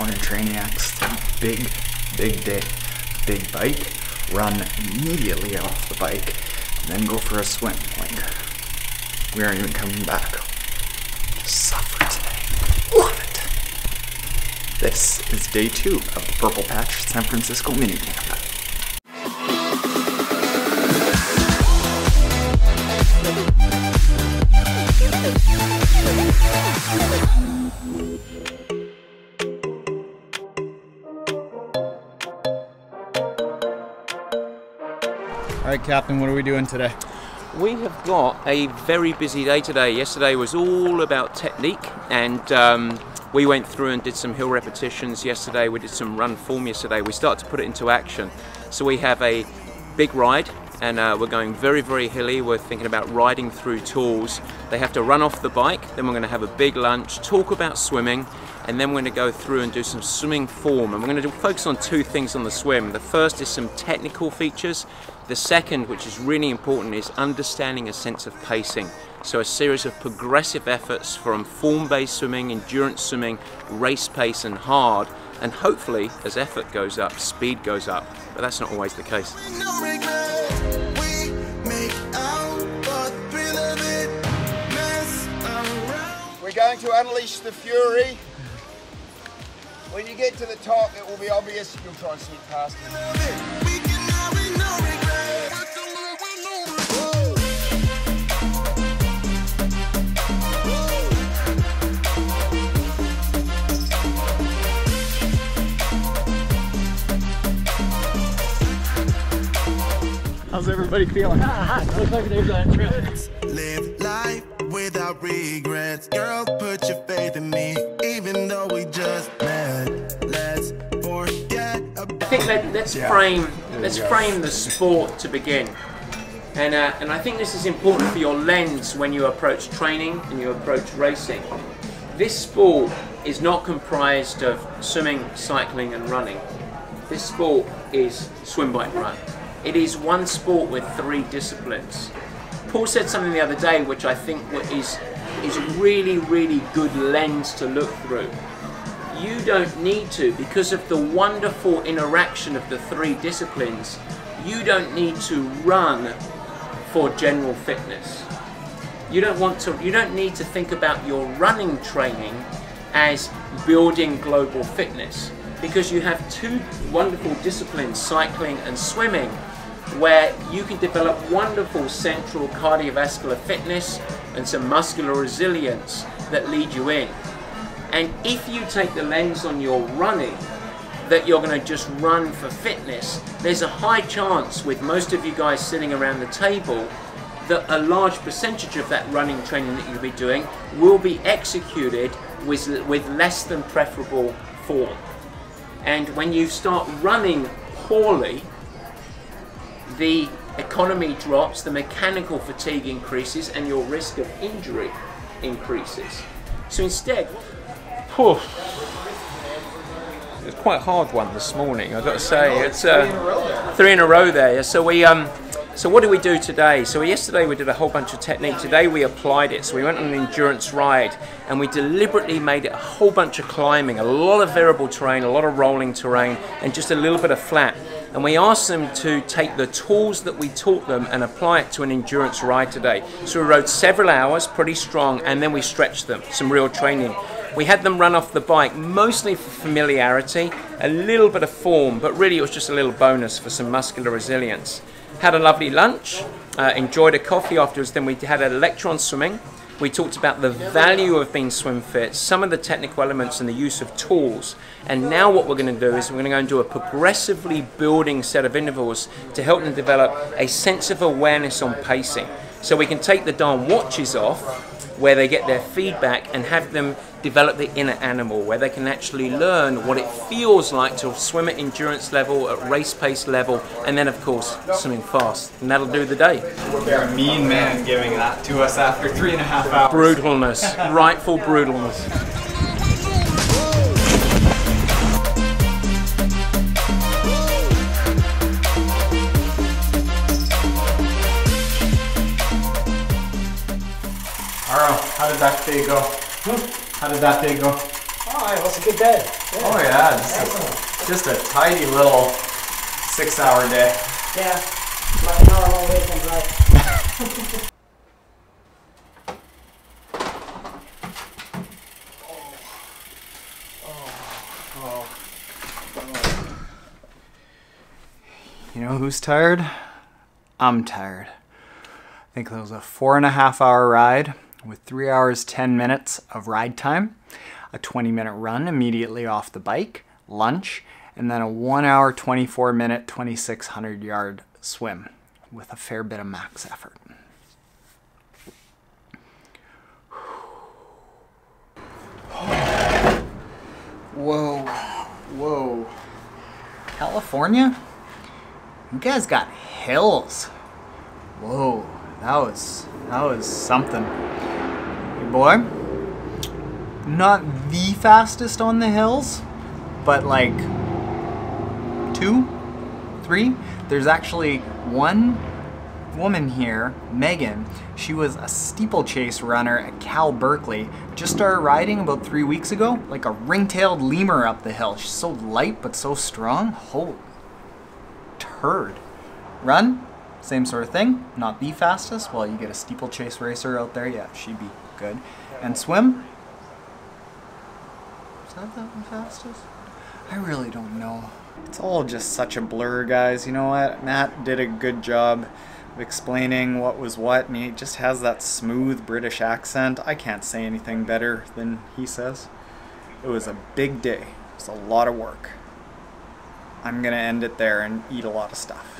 morning Trainiacs. Big day, big bike. Run immediately off the bike, and then go for a swim. Like, we aren't even coming back. Just suffer today. Love it. This is day 2 of the Purple Patch San Francisco minicamp. All right, Captain, what are we doing today? We have got a very busy day today. Yesterday was all about technique, and we went through and did some hill repetitions yesterday. We did some run form yesterday. We started to put it into action. So we have a big ride, and we're going very, very hilly. We're thinking about riding through tools. They have to run off the bike, then we're going to have a big lunch, talk about swimming, and then we're going to go through and do some swimming form. And we're going to focus on 2 things on the swim. The first is some technical features. The second, which is really important, is understanding a sense of pacing. So a series of progressive efforts from form-based swimming, endurance swimming, race pace and hard, and hopefully as effort goes up, speed goes up. But that's not always the case. We're going to unleash the fury. When you get to the top, it will be obvious. You'll try and sneak past me. How's everybody feeling? Looks like they've done a trip. Live life without regrets. Girl, put your faith in me, even though we just met. Let's forget about. I think let's frame the sport to begin. And I think this is important for your lens when you approach training and you approach racing. This sport is not comprised of swimming, cycling and running. This sport is swim, bike, run. It is one sport with 3 disciplines. Paul said something the other day which I think is really, really good lens to look through. You don't need to, because of the wonderful interaction of the 3 disciplines, you don't need to run for general fitness. You don't need to think about your running training as building global fitness, because you have 2 wonderful disciplines, cycling and swimming, where you can develop wonderful central cardiovascular fitness and some muscular resilience that lead you in. And if you take the lens on your running that you're going to just run for fitness, there's a high chance with most of you guys sitting around the table that a large percentage of that running training that you'll be doing will be executed with less than preferable form. And when you start running poorly, the economy drops, the mechanical fatigue increases, and your risk of injury increases. So instead, it's quite a hard one this morning, I've got to say. It's 3 in a row there. So what do we do today? So yesterday we did a whole bunch of technique. Today we applied it. So we went on an endurance ride and we deliberately made it a whole bunch of climbing, a lot of variable terrain, a lot of rolling terrain, and just a little bit of flat. And we asked them to take the tools that we taught them and apply it to an endurance ride today. So we rode several hours, pretty strong, and then we stretched them, some real training. We had them run off the bike, mostly for familiarity, a little bit of form, but really it was just a little bonus for some muscular resilience. Had a lovely lunch, enjoyed a coffee afterwards, then we had a lecture on swimming. We talked about the value of being swim fit, some of the technical elements and the use of tools. And now what we're going to do is we're going to go and do a progressively building set of intervals to help them develop a sense of awareness on pacing. So we can take the darn watches off, where they get their feedback, and have them develop the inner animal, where they can actually learn what it feels like to swim at endurance level, at race pace level, and then of course swimming fast. And that'll do the day. You're a mean man giving that to us after 3.5 hours. Brutalness, rightful brutalness. How did that day go? How did that day go? Alright, well, it's a good day. Yeah. Oh yeah, Excellent. just a tidy little 6-hour day. Yeah, like a normal weekend, right? You know who's tired? I'm tired. I think that was a 4.5-hour ride with 3 hours 10 minutes of ride time, a 20-minute run immediately off the bike, lunch, and then a 1 hour 24-minute 2,600-yard swim with a fair bit of max effort. Whoa, whoa. California? You guys got hills. Whoa, that was something. Hey boy, not the fastest on the hills, but like 2, 3. There's actually one woman here, Megan. She was a steeplechase runner at Cal Berkeley. Just started riding about 3 weeks ago, like a ring-tailed lemur up the hill. She's so light but so strong. Holy turd. Run, same sort of thing. Not the fastest. Well, you get a steeplechase racer out there. Yeah, she'd be good. And swim. Is that the fastest? I really don't know. It's all just such a blur, guys. You know what? Matt did a good job of explaining what was what, and he just has that smooth British accent. I can't say anything better than he says. It was a big day. It was a lot of work. I'm gonna end it there and eat a lot of stuff.